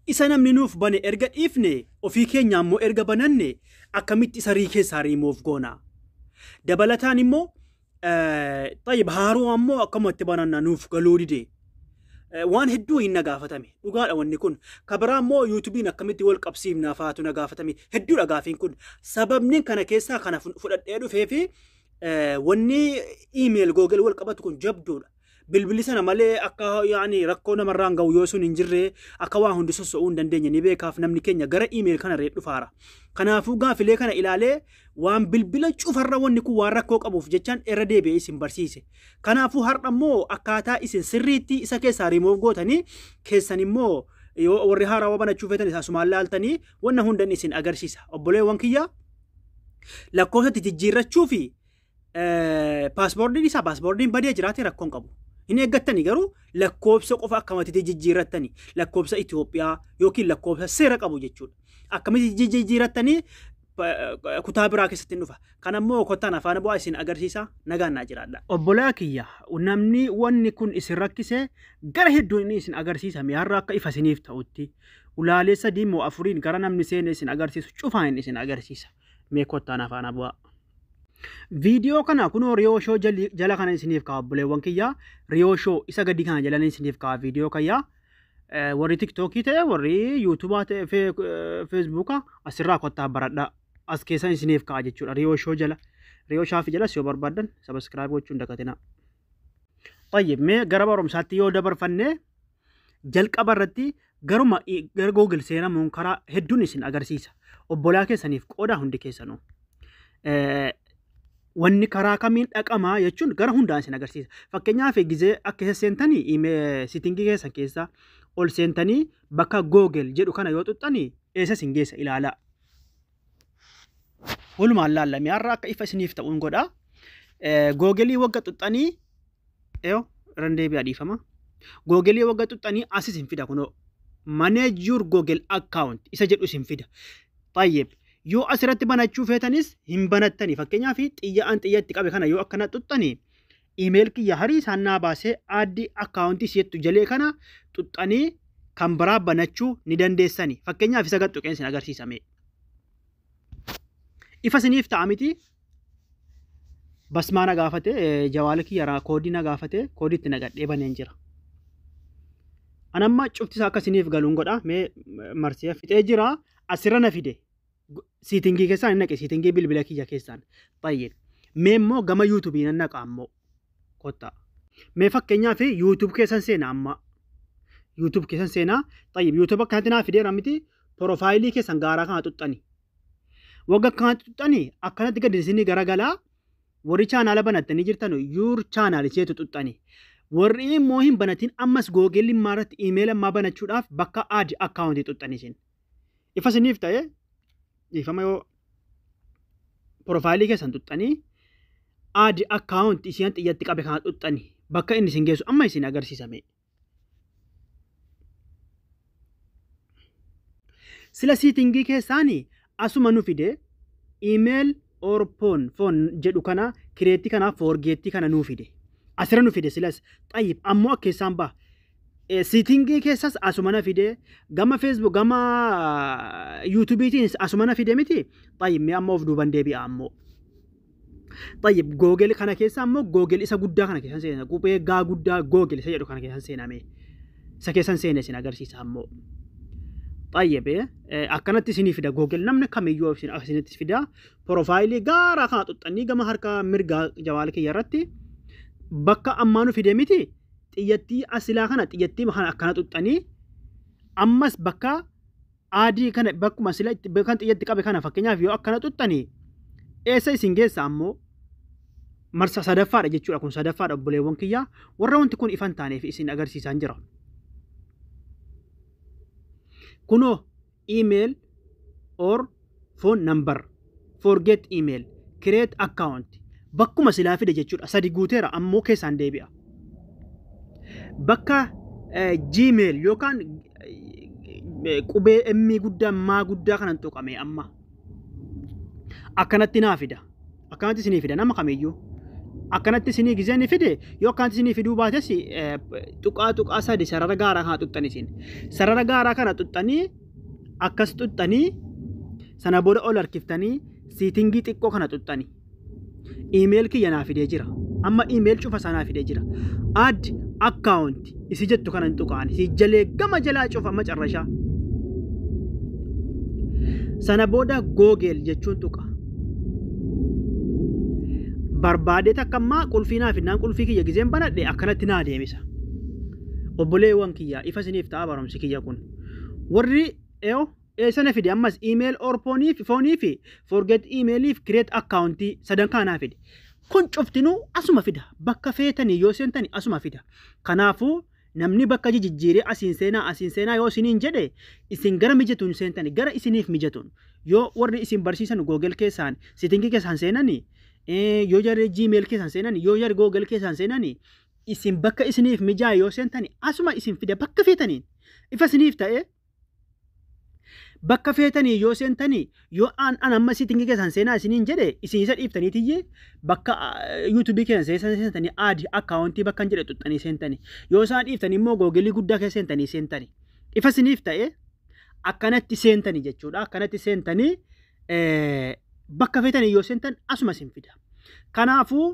isa namni nuuf bane erga dhiifne ofii keenya ammoo erga bananne akkamitti isa keessaa riimuuf goona. Dabalataan immoo طيب haaruu ammoo akkamatti bananna nuuf galuu dide. Waan hedduu hin nagaafatame dhugaadha wanni kun kabiraa immoo yuutuubiin akkamitti wal qabsiifnaa faatu nagaafatame hedduudha gaafiin kun sababni kana keessaa kana fudhadhee dhufee fi wanni email google wal qabatu kun jabduudha. Bilbilli sana malee akka yaani rakkoo namarraan ga'u yoo sun hin jirre akka waa hundi soso'uu hin dandeenye ni beekaaf namni keenya gara email kana reed dhufaara. Kanaafuu gaafilee kana ilaalee waan bilbila cufarra wanni kun waan rakkoo qabuuf jechaan irra deebi'ee isin barsiise. Kanaafuu har'a immoo akkaataa isin sirriitti isa keessaa riimoof gootanii keessan immoo yoo warri haarawaa banachuu feetan isaasumaan laaltanii wanna hundan isin agarsiisa. Obboleewwan kiyya lakkoofsatti jijjiirrachuu fi paaspoortiin isaa paaspoortiin badee jiraate rakkoon qabu. Hin eeggattanii garuu lakkoofsa qofa akkamatti jijjiirrattanii lakkoofsa Itoophiyaa yookiin lakkoofsa seera qabu jechuudha. Akkamitti jijjiirrattanii kutaa biraa keessatti dhufa. Kanammoo kottaan afaan bu'aa isin agarsiisa nagaan naa jiraadha. Obbolaa kiyya namni wanni kun isin rakkise gara hedduun inni isin agarsiisa mi'aarraa akka ifa isiniif ta'utti ulaalee 3 moo 4 gara namni seene isin agarsiisu cufaan isin agarsiisa. Mee kottaan afaan bu'aa. Video kana kuno Rio Show jala kana isiniif ka'a obboleewwan kiyya Rio Show isa gadi kana jala isiniif ka'a video kayya warri TikTok ta'e warri YouTube ta'e Facebook asirraa kottaa baradha as keessan isiniif ka'a jechuudha Rio Show jala Rio Show fi jala si barbaadan subscribe gochuun dagatina. Tayyib mee gara barumsaatti yoo dabarfanne jalqaba irratti garuma gara Google seenamuun karaa hedduun isin agarsiisa obbolaa keessaniif qooda hundi keessanuu. Wanni karaa kamiin dhaqamaa jechuun gara hundaan isin agarsiisa. Fakkeenyaaf gizee akka seentanii email settingii keessan keessa ol seentanii bakka Google jedhu kana yoo xuxxanii eessa isin geessa ilaalaa. Walumaan laallamee har'a akka ifa isiniif ta'uun godha. Google wagga xuxxanii randeebii adiifama. Google wagga xuxxanii as isin fida kunoo manage your Google account isa jedhu isin fida. Tayyib yoo asirratti banachuu feetanis hin banattanii fakkeenyaaf xiyyatti qabe kana yoo akkana xuxxanii email kiyya harii saannaa baasee addi akkaawuntii si'ettu jalee kana xuxxanii kan biraa banachuu ni dandeessanii fakkeenyaaf isa gad tuqeen isin agarsiisame. Ifa isiniif ta'a miti basmaa na gaafate jawaala kiyya koodii na gaafate koodiitti nagadhee baneen jira. Anamma cuftisaa akka isiniif galuun godha mee marsee fixee jira asirra na fide. Siitingii keessaan naqe siitingii bilbila kiyya keessaan tayyib mee immoo gama yuutuubii nan naqa ammoo kotta mee fakkeenyaaf yuutuub keessan seenaa amma yuutuub keessan seenaa tayyib yuutuub akkanatti naa fideera miti porofaayilii keessan gaaraa kana xuxxanii wagga akkanatti xuxxanii akkanatti gadi isinii garagalaa warri chaanaala banattanii jirtan yuur chaanaal isheetu xuxxanii warri immoo hin banatin ammas googeelli maaratti iimeela ammaa banachuudhaaf bakka aadi akkaawuntii xuxxanii isin ifa isiniif ta'e ifama yoo profaayilii keessan xuxxanii aadi akkaawunti isiin xiyyatti qabe kana xuxxanii bakka inni isin geessu amma isin agarsiisame. Sila siitingii keessaanii asuma nu fide email or phone jedhu kana kireetti kana forgeetti kana nu fide asira nu fide silas tayyib ammoo akka keessaan ba'a. Siitingii keessas asuma na fide gama Facebook gama YouTubeetiin asuma na fide miti tayyib mee amma of duuban deebi'a ammoo tayyib Google kana keessa ammoo Google isa guddaa kana keessan seena qubee gaa guddaa Google isa jedhu kana keessan seename isa keessan seene isin agarsiisa ammoo tayyib akkanatti isinii fida Google namni kamiyyuu isinitti fida profaayilii gaaraa kana xuxxanii gama harka mirgaa jawaala kiyya irratti bakka ammaa nu fide miti. Xiyyatti asilaa kana xiyyatti kana akkana xuxxanii ammas bakka aadii kana bakkuma sila kan xiyyatti qabe kana fakkeenyaaf yoo akkana xuxxanii eessa isin geessa ammoo marsa sadaffaadha jechuudha kun sadaffaadha obboleewwan kiyyaa warra wanti kun ifan taaneef isin agarsiisaan jira. Kunoo email or phone number forget email create account bakkuma silaa fide jechuudha sadi guuteera ammoo keessaan deebi'a. Bakka Gmail yookaan qubee emmii guddaa maa guddaa kanan tuqame amma akkanatti naa fida akkanatti isinii fida nama kamiyyuu akkanatti isinii gizeen fide yoo akkanatti isinii fiduu baates tuqaa sadi sarara gaaraa kana xuxxan isin sarara gaaraa kana xuxxanii akkas xuxxanii sana booda ol harkiftanii siitingii xiqqoo kana xuxxanii email kiyya naa fidee jira amma email cufa sanaa fidee jira add account isi jettu kana tuqaan isi jalee gama jalaa cufa amma carrashaa sana booda google jechuun tuqa barbaade takkammaa qulfii naa finnaan qulfii kiyya gizeen banadhe akkanatti naa deemisa obboleewwan kiyya ifa isiniif ta'a barumsi kiyya kun warri sana fide ammas email or foonii fi forget emailiif create account sadankaa naa fide kun cuftinuu asuma fida bakka feetanii yoo seentanii asuma fida kanaafuu namni bakka jijjiiree asiin seenaa yoo isiniin jedhe isin gara mijatuun seentanii gara isiniif mijatuun yoo warri isin barsiisan google keessaan sitingii keessaan seenanii yoo jaree gmail keessaan seenanii yoo jaree google keessaan seenanii isin bakka isiniif mijaa yoo seentanii asuma isin fida bakka feetaniin ifa isiniif ta'e bakka feetanii yoo seentanii yoo an amma sitingii keessaan seenaa isiniin jedhe isin isa dhiiftaniitiyye bakka yuutuubii keessan seentanii aadi akkaawuntii bakka jedhe xuxxanii seentanii yoo isaan dhiiftanii immoo googelii guddaa keessa seentanii ifa isiniif ta'e akkanatti seentanii jechuudha akkanatti seentanii bakka feetanii yoo seentan asuma isin fida kanaafuu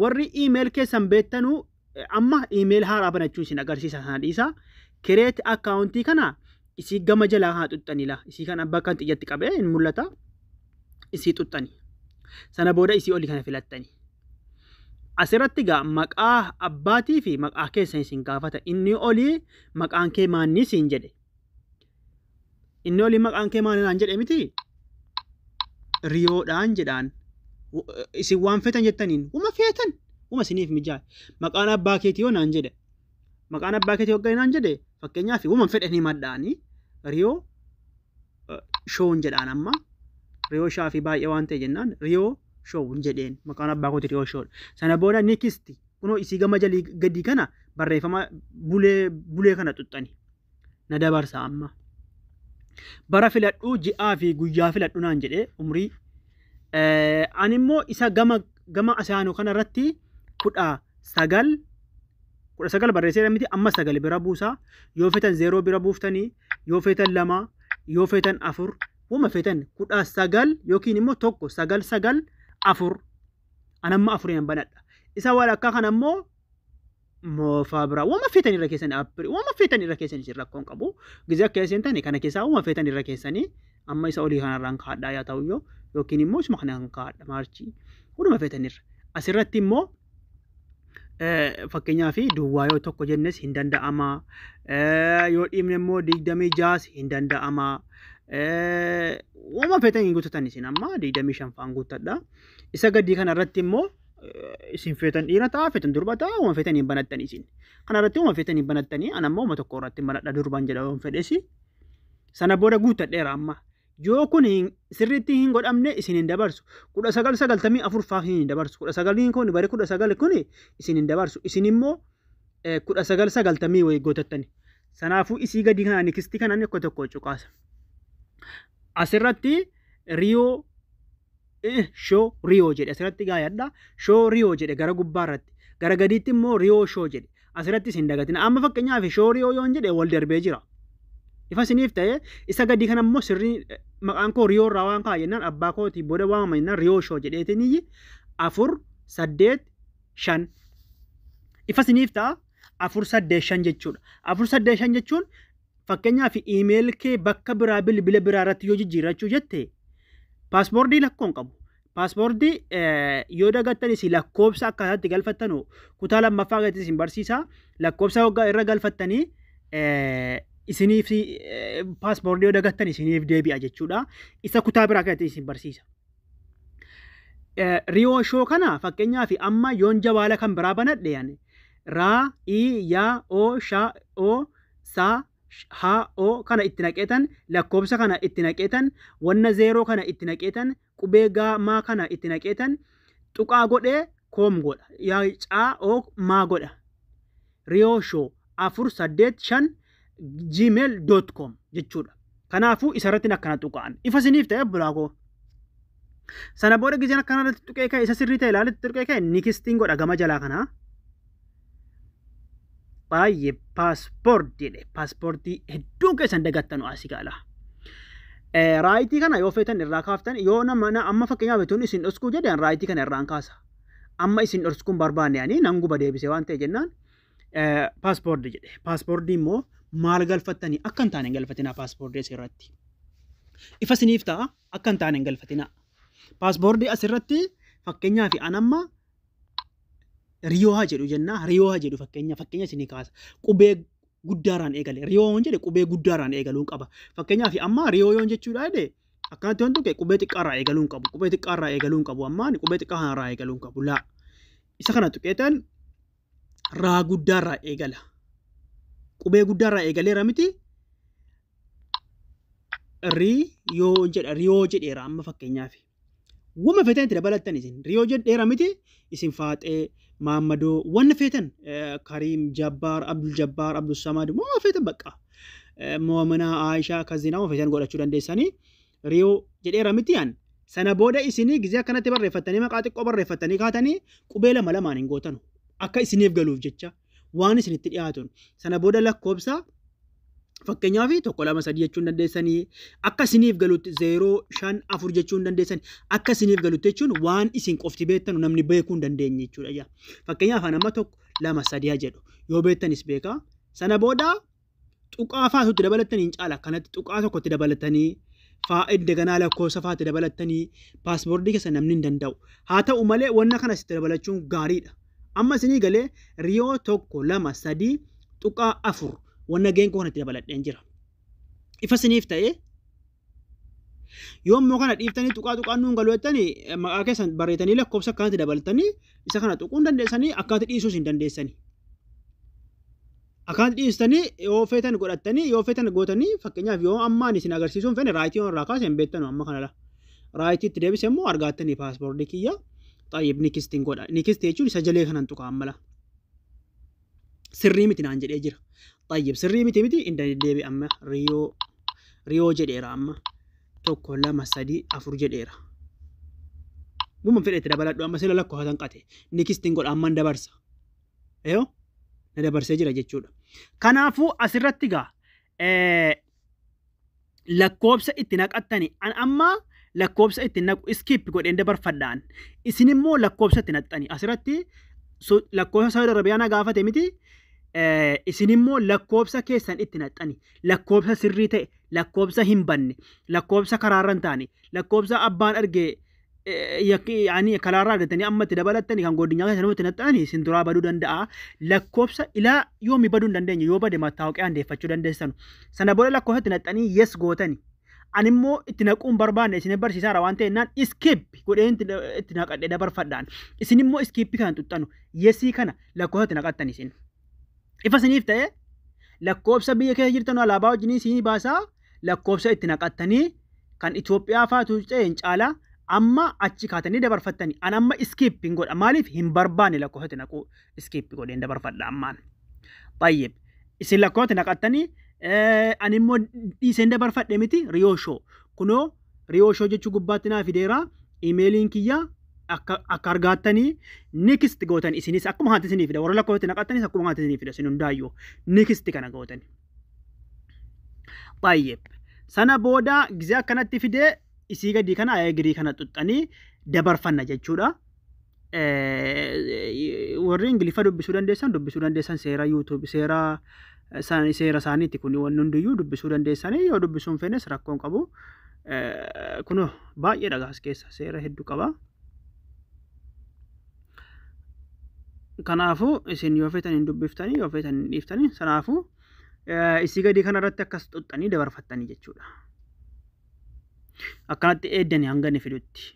warri email keessan beektanuu amma email haaraa banachuun isin agarsiisa sana dhiisa create akkaawuntii kana isi gama jalaa haa xuxxanila isi kan bakka xiyyatti qabee hin mul'ata isi xuxxani sana booda isi oli kana filattani asirratti gaa maqaa abbaatii fi maqaa keessan isin gaafata inni oli maqaan kee maanni isin jedhe inni oli maqaan kee maanni jedhe miti riyoodhaan jedhaan isin waan feetan jettaniin uma isiniif mijaa maqaan abbaa keetii yoo naan jedhe maqaan abbaa keetii hoggaa naan jedhe fakkeenyaaf uuman fedhanii maddaanii riyoo shoon jedhaan amma riyoo shaafii baay'ee waan ta'e jennaan riyoo shoon jedheen maqaan abbaa kooti riyoo shoon sana booda nikisti kunoo isii gama jalii gadi kana barreeffama bulee kana xuxxani na dabarsa amma bara filadhuu ji'aa fi guyyaa filadhu naan jedhee umrii ani immoo isa gama asaanuu kana irratti 19 barreessee miti amma 9 bira buusaa yoo feetan 0 bira buuftanii yoo feetan 2 yoo feetan 4 wama feetan 19 yookiin immoo 1 anamma 4 banadha isa walakkaa kana immoo moofaa bira wama feetan irra keessanii appiri wama feetan irra keessanii isin rakkoon qabu gizee akka isin tani kana keessaa wama feetan irra keessanii amma isa olii kanarraan kaadhaa yaa ta'u yookiin immoo isuma kanaan kaadha maarchii hunduma feetan irra asirratti immoo fakkeenyaaf duwwaa yoo tokko jennes hin danda'ama yoo dhiibne immoo 26 hin danda'ama wama feetan hin guuttatan isin amma 25 faan guuttadha isa gadii kana irratti immoo isin feetan dhiira ta'a feetan durba ta'a wama feetan hin banattanii isin kana irratti wama feetan hin banattanii ana immoo wama tokko irratti banadha durban jedha waan fedhesi sana booda guuttadheera amma yoo kun sirriitti hin godhamne isin hin dabarsu 1994 faaf hin dabarsu 19 kun bare 19 kun isin hin dabarsu isin immoo 1990 way gootattani sanaafuu isii gadi kana nikisti kana tokko cuqaasa asirratti riyoo shoo riyoo jedhe asirratti gaayadha shoo riyoo jedhe gara gubbaarratti gara gadiitti immoo riyoo shoo jedhe asirratti isin dagatina amma fakkeenyaaf shoo riyoo yoon jedhe wal darbee jira ifa isiniif ta'e isa gadi kana immoo sirrii maqaan koo riyoo irraa waan ka'a jennaan abbaa kootii booda waamama jennaan riyoo shoo jedheetiniyyi 4 8 5 ifa isiniif ta'a 4 8 5 jechuudha 4 8 5 jechuun fakkeenyaaf email kee bakka biraa bilbila biraa irratti yoo jijjiirrachuu jette paaspoortii lakkoon qabu paaspoortii yoo dagattanis lakkoobsa akkasitti galfattanu kutaa lammaffaa gadi isin barsiisa lakkoobsa waggaa irra galfattanii isiniif paaspoortii yoo dagattan isiniif deebi'a jechuudha isa kutaa biraa gadi isin barsiisa riyoo shoo kana fakkeenyaaf amma yoon jawaala kan biraa banadhe yani raa i ya o sha o sa ha o kana itti naqeetan lakkoobsa kana itti naqeetan wanna zeeroo kana itti naqeetan qubee gaamaa kana itti naqeetan tuqaa godhee koom godha yaa caa o maa godha riyoo shoo 485 gmail.com jechuudha kanaafuu isarratti akkana tuqaan ifa isiniif ta'e bulaakoo Sana booda gizeen akkanarratti tuqee ka'e isa sirrii ta'e ilaaletti tuqee ka'e nikistiin godha gama jalaa kanaa. Baay'ee paaspoortii jedhe paaspoortii hedduun keessan dagattanu asii gaala. Raayitii kana yoo feetan irraa kaaftan yoo amma fakkeenyaaf beektuun isin dhoskuu jedhan raayitii kana irraan kaasa. Amma isin dhoskuun barbaanne ani nan guba deebisee waan ta'e jennaan paaspoortii jedhe. Paaspoortii immoo maal galfattanii akka hin taane hin galfatinaa paaspoortii asirratti. Ifa isiniif ta'a akka hin taane hin galfatinaa. Paaspoortii asirratti fakkeenyaaf an amma Riyoo jedhu jenna. Riyoo jedhu fakkeenya isinii kaasa. Qubee guddaaraan eegale. Riyoo jedhe qubee guddaaraan eegaluun qaba. Fakkeenyaaf amma Riyoo jechuudha jedhe akkanatti wanti tuqe qubee xiqqaarraa eegaluun qabu. Qubee xiqqaarraa eegaluun qabu. Amma qubee xiqqaa kanarraa eegaluun qabu. Laa. Isa kana tuqeetan raa guddaarraa eegala. Qubee guddaarraa eegaleera miti. Riyoo jedheera amma fakkeenyaaf. Wama feetan itti dabalatan isin. Riyoo jedheera miti isin faaxee Maammadoo wanna feetan Kariim Jabbaar Abdul Jabbaar Abdul Samad moo feetan bakka. Moomina Aishaa kazinaa moo feetan godhachuu dandeessanii. Riyoo jedheera miti yan. Sana booda isinii gizee akkanatti barreeffatanii maqaa xiqqoo barreeffatanii kaatanii qubee lama lamaan hin gootanu. Akka isiniif galuuf jecha waan isinitti dhiyaatun. Sana booda lakkoobsa fakkeenyaaf 1 2 3 jechuun dandeessanii akka isiniif galutti 0 5 4 jechuun dandeessanii akka isiniif galutti jechuun waan isin qofti beektanu namni beekuu hin dandeenye jechuudha. Fakkeenyaaf nama 1 2 3 jedhu yoo beektanis beekaa. Sana booda tuqaa faatutti dabalatanii hin caala kanatti tuqaa tokkotti dabalatanii faa'idda ganaa lakkoofsa faatti dabalatanii paaspoortii keessa namni hin danda'u. Haa ta'u malee wanna kana sitti dabalachuun gaariidha. Amma isinii galee Riyoo 1 2 3 tuqaa 4 wanna geenkoo kanatti dabaladheen jira. Ifa isiniif ta'e yoo immoo kana dhiiftanii tuqaa nuun galuu jettanii maqaa keessan barreessanii lakkoofsa akkanatti dabalatanii isa kana tuquu hin dandeessanii akkatti dhiisuus hin dandeessanii. Akkanatti dhiistanii yoo feetan godhattanii yoo feetan gootanii fakkeenyaaf yoo ammaan isin agarsiisuun fene raayitii irraa kaasee hin beektanu amma kanadha. Raayitii itti deebisee immoo argaattanii paaspoortii kiyya xayyib nikistiin godha. Nikistii jechuun isa jalee kanan tuqaan mala. Sirrii miti naan jedhee jira. Xayyib sirrii miti hin deebi amma Riyoo jedheera amma 1 2 3 4 jedheera. Guma fedhe itti dabaladhu amma sila lakkoofatan qate nikistiin godha amman dabarsa. Eeyoo na dabarsee jira jechuudha. Kanaafuu asirratti gaa lakkoofsa itti naqattani an amma lakkoofsa itti naqu iskiip godheen dabarfadhaan isin immoo lakkoofsa itti naqxani asirratti lakkoofsa Saawud Arabiyaa gaafate miti. Isin immoo lakkoofsa keessan itti naqxani lakkoofsa sirrii ta'e lakkoofsa hin banne lakkoofsa karaarra hin taane lakkoofsa abbaan argee yaani karaarraa argatanii amma itti dabalatanii kan godinyaa keessan itti naqxani isin duraa baduu danda'a. Lakkoofsa ilaa yoomi baduu hin dandeenye yoo bade mattaawqee handeeffachuu dandeessanu. Sana booda lakkoofsa itti naqxanii yes gootani. Ani immoo itti naquun barbaanne isin barsiisaara waan ta'eennaan iskiip godheen itti naqadhe dabarfadhaan isin immoo iskiippii kana tuxxanu yesii kana lakkoofsa itti naqattan isin. Ifa isiniif ta'e lakkoofsa biyya keessa jirtan alaabaa wajjin isinii baasaa lakkoofsa itti naqattanii kan Itoophiyaa faatu ta'een caalaa amma achi kaatanii dabarfattanii an amma iskiip hin godha maaliif hin barbaanne lakkoofsa itti naquu iskiip godheen dabarfadha ammaan. Baay'ee isin lakkoofsa itti naqattanii ani immoo dhiiseen dabarfadhe miti Riyoo Shoo kunoo Riyoo Shoo jechuu gubbaatti naa fideera iimeeliin kiyyaa akka argattanii nikist gootan isinis akkuma haati isinii fida warra lakkoofsa naqattanis akkuma haati isinii fida isin hundaayyuu nikist kana gootan. Baay'ee sana booda gizee akkanatti fidee isii gadii kana gidii kana xuxxanii dabarfanna jechuudha. Warri Ingiliffa dubbisuu dandeessan seera YouTube seera isaaniitti kun wanni hundiyyuu dubbisuu dandeessanii yoo dubbisuun feenes rakkoon qabu. Kunoo baay'ee dhagaas keessa seera hedduu qaba. Kanaafuu isin yoo feetan hin dubbiftanii yoo feetan hin dhiiftanii sanaafuu isii gadii kanarratti akkas xuxxanii dabarfattanii jechuudha. Akkanatti eeddanii hanga inni fidutti.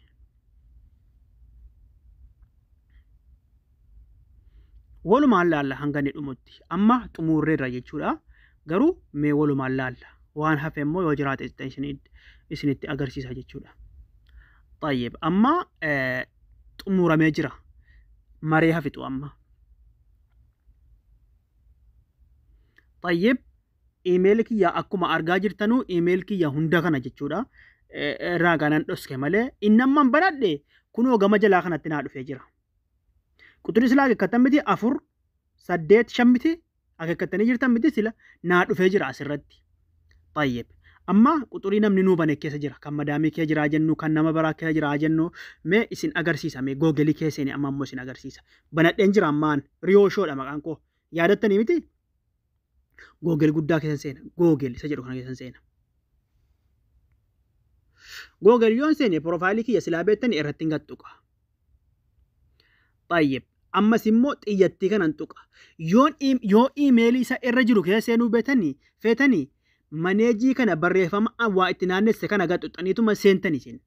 Walumaan laalla hanga inni dhumutti amma xumurreerra jechuudha. Garuu mee walumaan laalla waan hafe immoo yoo jiraate isinitti agarsiisa jechuudha. Xayyib amma xumuramee jira. Maree hafitu amma. Xayyib iimeelii kiyya akkuma argaa jirtanuu iimeelii kiyya hunda kana jechuudha. irraa ganan dhoske malee inni amman banadhe kunoo gama jalaa kanatti naa dhufee jira. Quxurii silaa akeekkatan miti 4 8 5 miti akeekkattanii jirtan miti sila naa dhufee jira asirratti. Tayyib. Amma quxurii namni nuu bane keessa jira kan madaamii kee jiraa jennu kan nama biraa kee jiraa jennu mee isin agarsiisa mee googelii keessanii amma ammoo isin agarsiisa. Banadheen jira ammaan riyooshoodha maqaan koo yaadattanii miti googel guddaa keessan seena googel isa jedhu kana keessan seena. Googel yoon seene profaayilii kiyya silaa beektanii irratti hin gattuqa. Tayyib. Ammas immoo xiyyattii kanan tuqa. Yoo iimeelii isa irra jiru keessa seenuu feetanii maneejii kana barreeffama waa itti naannesse kana gaxuxxaniituma seentanii isin.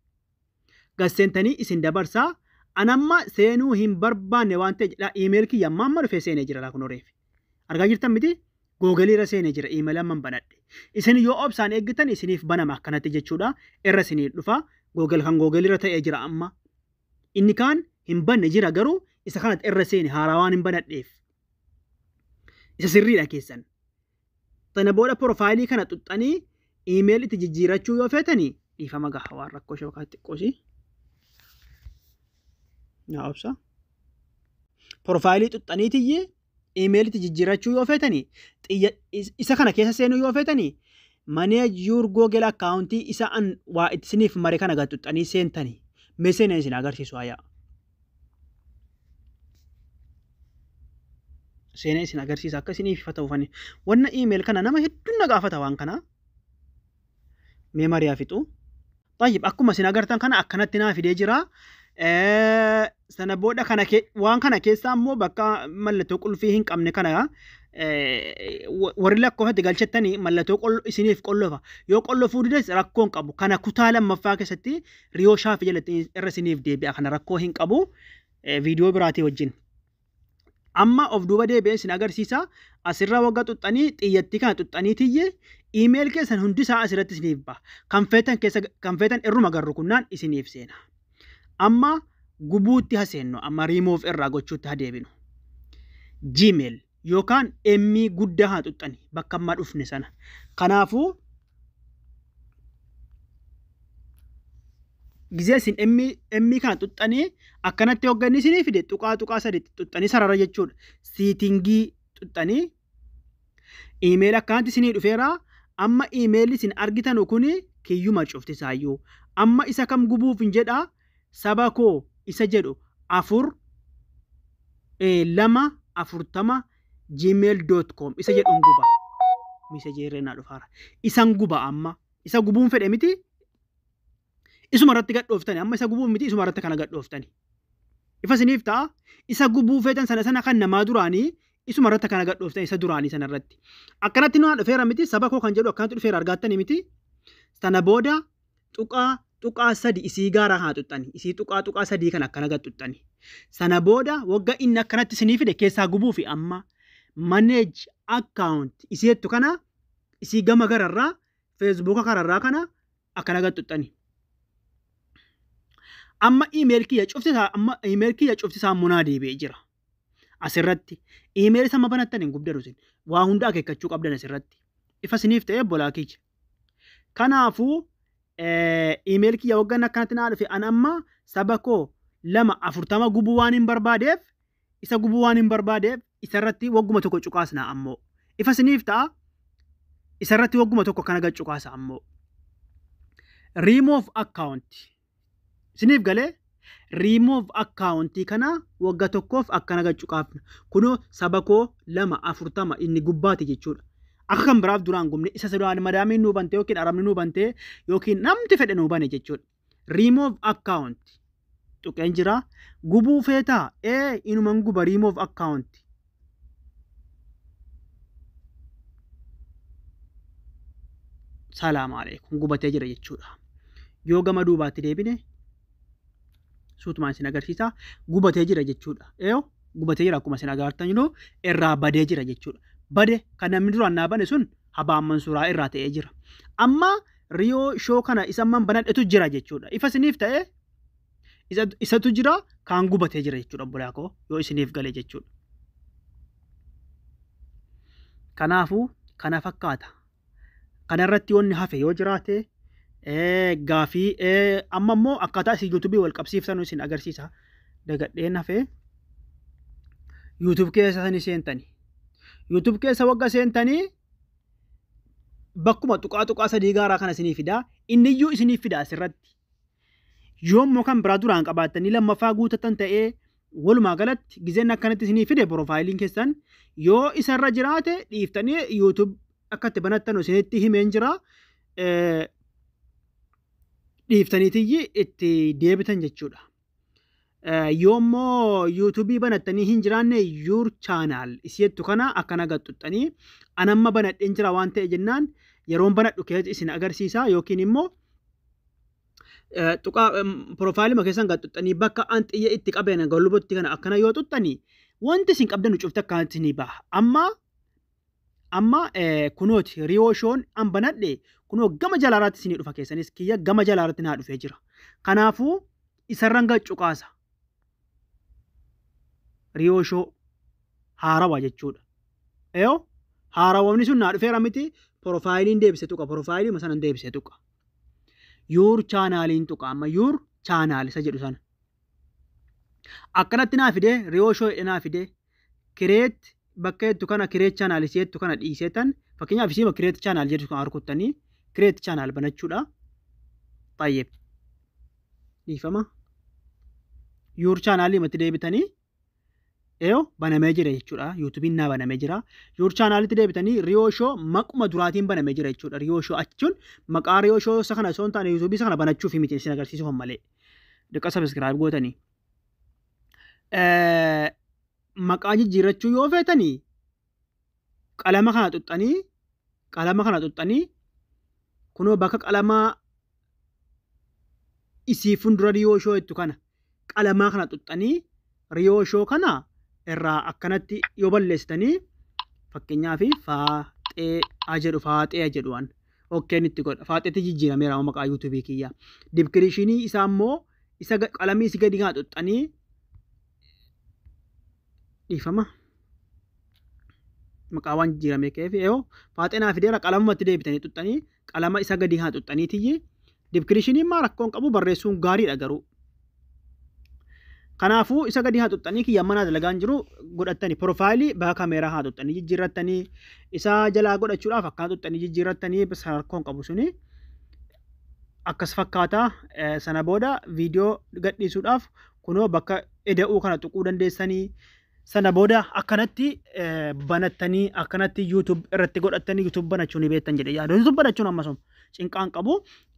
Gasseentanii isin dabarsaa anamma seenuu hin barbaanne waan ta'e iimeel kiyya amma dhufee seenee jira laa kun oreefi. Argaa jirtan miti googelii irra seenee jira iimeel amman banadhe. Isin yoo obsaan eeggitan isiniif banama akkanatti jechuudha. Irra isiniif dhufa googel kan googelii irra ta'ee jira amma. Inni kaan hin banne jira garuu isa kanatti irra seene haaraa waan hin banadheef. Isa sirriidha keessan. Tana booda profaayilii kana xuxxanii iimeel itti jijjiirachuu yoo feetanii dhiifama gaha waan rakkoo shookaa xiqqoosi. Yaa obsa. Profaayilii xuxxaniitiyyee iimeel itti jijjiirachuu yoo feetanii isa kana keessa seenuu yoo feetanii manage your Google account isa an waa itti isiniif mare kana gaxuxxanii seentanii mee seenaa isin agarsiisu hayyaa. Seenaa isin agarsiisa akka isiniif ifa ta'uufani. Wanna iimeel kana nama hedduun na gaafata waan kana. Mee mariyaa fixu. Tayyib akkuma isin agartan kana akkanatti naa fidee jira. Sana booda waan kana keessaa immoo bakka mallattoo qulfii hin qabne kana warri lakkoofatti galchettanii mallattoo isiniif qollofa. Yoo qollofuu dides rakkoo hin qabu. Kana kutaa lammaffaa keessatti riyoo shaafii jalatti irra isiniif deebi'a. Kana rakkoo hin qabu. Viidiyoo biraatii wajjin. Amma of duuba deebi'ee isin agarsiisa. Asirra waggaa xuxxanii xiyyattii kana xuxxaniitiyye iimeel keessan hundi isaa asirratti isiniif ba'a. Kan feetan irruma garru kunnaan isiniif seena. Amma gubuutti haseennu amma riimoof irraa gochuutti hadeebinu. Gmail yookaan emmii guddaa haa xuxxani bakka amma dhufne sana. Kanaafuu gizee isin emmii kana xuxxanii akkanatti hogganni isinii fide tuqaa sadiitti xuxxanii sarara jechuudha. Siitingii xuxxanii iimeel akkanatti isinii dhufeera. Amma iimeelli isin argitan kuni kiyyuma cufti isaayyuu. Amma isa kam gubuuf hin jedhaa saba koo isa jedhu 240 gmail.com isa jedhuun guba. Misejeerree naa dhufaara. Isan guba amma. Isa gubuun fedhe miti. Isuma irratti gadhooftani amma isa gubuun miti isuma irratti kana gadhooftani. Ifa isiniif ta'a isa gubuu feetan sana kan namaa duraanii isuma irratti kana gadhooftani isa duraanii sana irratti. Akkanatti nu dhufeera miti saba koo kan jedhu akkanatti dhufeera argattani miti. Sana booda tuqaa sadi isii gaara haa xuxxani. Isii tuqaa sadii kan akkana gadhuxxani. Sana booda wagga inni akkanatti isinii fide keessaa gubuu fi amma manage account isiitu kana isii gama gararraa Facebook kararraa kana akkana gadhuxxani. Amma iimeel kiyya cuftisaa munaa deebi'ee jira. Asirratti iimeel isa banattan hin gubdatu isin waa hunda akeekkachuu qabdan asirratti. Ifa isiniif ta'ee bolaa kiyya. Kanaafuu iimeel kiyya waggan akkanatti naa dhufe an amma saba koo 240 gubuu waan hin barbaadeef isarratti wagguma tokko cuqaasna ammoo. Ifa isiniif ta'a isarratti wagguma tokko kana gad cuqaasa ammoo. Remove account. Isiniif galee remove account kana wagga tokkoof akkana gad cuqaafna. Kunoo saba koo 240 inni gubbaati jechuudha. Akka kan biraaf duraan gumne isa sadaan madaamiin nuu bante yookiin arabni nuu bante yookiin namti fedhe nuu bane jechuudha. Remove account tuqeen jira. Gubuu feetaa inuman guba remove account. Salaam alaikum gubatee jira jechuudha. Yoo gama duubaatti deebine suutumaan isin agarsiisa gubatee jira jechuudha. Gubatee jira akkuma isin agartan irraa badee jira jechuudha. Bade kan namni duraan naa bane sun habaan mansuuraa irraa ta'ee jira. Amma riyoo shoo kana isa amman banadhetu jira jechuudha. Ifa isiniif ta'ee isatu jira kan gubatee jira jechuudha obbolaa koo yoo isiniif galee jechuudha. Kanaafuu kana fakkaata. Kanarratti wanni hafe yoo jiraate gaafii amma immoo akkaataa isin yuutuubii wal qabsiiftan isin agarsiisa. Dagadheen hafee yuutuub keessa isin seentanii. Yuutuub keessa wagga seentanii bakkuma tuqaa sadii gaaraa kana isinii fidaa. Inni iyyuu isinii fidaa asirratti. Yoommoo kan biraa duraan qabaattanii lammaffaa guutatan ta'ee walumaa galatti gizeen akkanatti isinii fide piroofaayiliin keessan yoo isarra jiraate dhiiftanii yuutuub akka itti banattan isinitti himeen jira. Dhiiftaniitiyyi itti deebitan jechuudha. Yoommoo yuutuubii banattanii hin jiraanne yuur chaanaal isiettu kana akkana gaxxuxxanii anamma banadheen jira waan ta'e jennaan yeroon banadhu keessatti isin agarsiisa yookiin immoo tuqaa piroofaayilii keessan gaxxuxxanii bakka an xiyya itti qabeen galubotti kana akkana yoo xuxxanii wanti isin qabdan cufte akkanatti ni baha. Amma kunooti riyooshoon an banadhe kunoo gama jalaaraatti isinii dhufa keessanis kiyya gama jalaaraatti naa dhufee jira. Kanaafuu isarran gaccuqaasa. Riyooshoo haarawaa jechuudha. Haarawamni sun naa dhufeera miti piroofaayiliin deebisee tuqa piroofaayilii sanan deebisee tuqa. Yuur chaanaaliin tuqa amma yuur chaanaal isa jedhu sana. Akkanatti naa fidee riyooshoo naa fidee kireet bakka jettu kana kireet chaanaal iseettu kana dhiiseetan fakkeenyaaf isiima kireet chaanaal jedhu kan harkuttanii kireet chaanaal banachuudha. Baay'ee dhiifama. Yuur chaanaalii matti deebitanii banamee jira jechuudha. Yuutuubiin naa banamee jira. Yuur chaanaalitti deebitanii riyooshoo maquma duraatiin banamee jira jechuudha. Riyooshoo achuun maqaa riyooshoo isa kana osoo hin taane yuutuubii isa kana banachuuf miti isin agarsiisuuf malee. Dhiqqa sabiskiraayib gootanii. Maqaa jijjiirrachuu yoo feetanii qalama kana xuxxanii kunoo bakka qalamaa isii fuuldura riyooshoo jettu kana qalamaa kana xuxxanii riyooshoo kana irraa akkanatti yoo balleessitanii fakkeenyaaf faaxee jedhu waan okkeen itti godha. Faaxeetti jijjiirameera maqaa yuutuubii kiyya. Dibkirishinii isaa immoo isa qalamii isi gadi kana xuxxanii dhiifama. Maqaa waan jijjiiramee keef faaxee naa fideera qalamumatti deebitanii xuxxanii qalama isa gadi kana xuxxaniitiyyi dibkirishinii maa rakkoon qabu barreessuun gaariidha garuu. Kanaafuu isa gadi haa xuxxanii kiyya manaa dalagaan jiru godhattanii piroofaayilii bakka kaameeraa haa xuxxanii jijjiirrattanii isa jalaa godhachuudhaaf akka xuxxanii jijjiirrattanii rakkoon qabu suni akkas fakkaataa sana booda viidiyoo gadhiisuudhaaf kunoo bakka eda'uu kana tuquu dandeessanii sana booda akkanatti banattanii akkanatti yuutuub irratti godhattanii yuutuub banachuu ni beektan jedhe yaada. Yuutuub banachuun ammasuma cinqaan qabu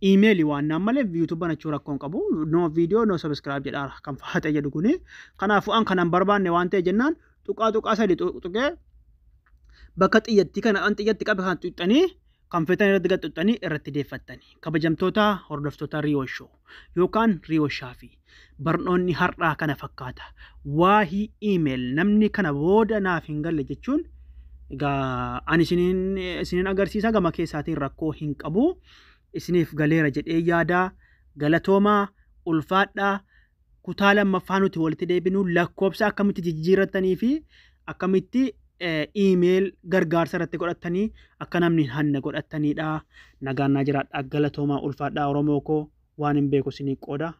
iimeelii waan naan malee yuutuub banachuu rakkoon qabu no viidiyoo no sabiskiraayib jedhaara kan faaxee jedhu kuni. Kanaafuu an kanan barbaanne waan ta'e jennaan tuqaa sadii tuqee bakka xiyyatti kana an xiyyatti qabe kan xuxxanii kan feetan irratti gaxxuxxanii irratti deeffattanii. Kabajamtoota hordoftoota riyooshoo yookaan riyooshaa fi barnoonni har'aa kana fakkaata. Waahii iimeel namni kana booda naaf hin galle jechuun egaa ani isiniin agarsiisa gama keessaatiin rakkoo hin qabu. Isiniif galeera jedhee yaadaa galatoomaa ulfaadhaa kutaa lammaffaa nuti walitti deebinu lakkoobsa akkamitti jijjiirrattanii fi akkamitti iimeel gargaarsa irratti godhattanii akka namni hanna godhattanidha. Nagaan naa jiraadhaa galatoomaa ulfaadhaa Oromoo koo waan hin beeku isinii qooda.